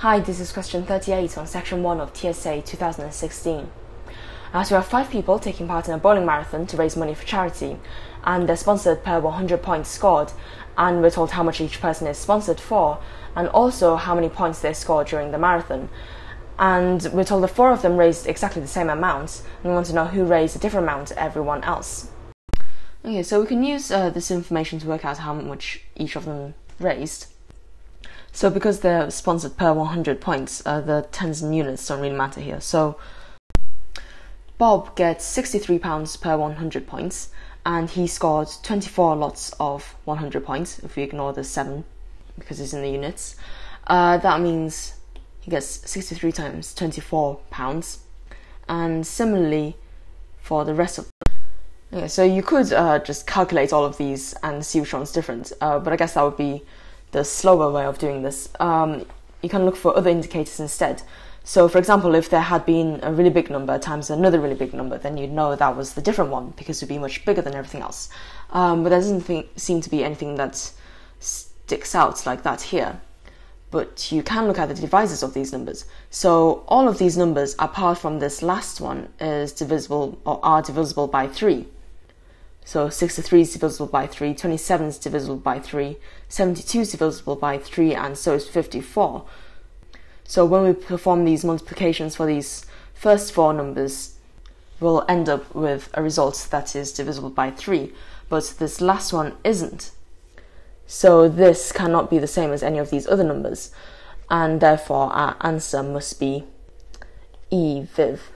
Hi, this is question 38 on section 1 of TSA 2016. So we have 5 people taking part in a bowling marathon to raise money for charity, and they're sponsored per 100 points scored, and we're told how much each person is sponsored for, and also how many points they scored during the marathon. And we're told that 4 of them raised exactly the same amount, and we want to know who raised a different amount to everyone else. Okay, so we can use this information to work out how much each of them raised. So because they're sponsored per 100 points, the tens and units don't really matter here. So Bob gets £63 per 100 points, and he scored 24 lots of 100 points, if we ignore the 7, because it's in the units. That means he gets 63 times £24. And similarly for the rest of them. Okay, so you could just calculate all of these and see which one's different, but I guess that would be the slower way of doing this. You can look for other indicators instead. So for example, if there had been a really big number times another really big number, then you'd know that was the different one because it would be much bigger than everything else. But there doesn't seem to be anything that sticks out like that here. But you can look at the divisors of these numbers. So all of these numbers, apart from this last one, are divisible by 3. So 63 is divisible by 3, 27 is divisible by 3, 72 is divisible by 3, and so is 54. So when we perform these multiplications for these first 4 numbers, we'll end up with a result that is divisible by 3, but this last one isn't. So this cannot be the same as any of these other numbers, and therefore our answer must be E, Viv.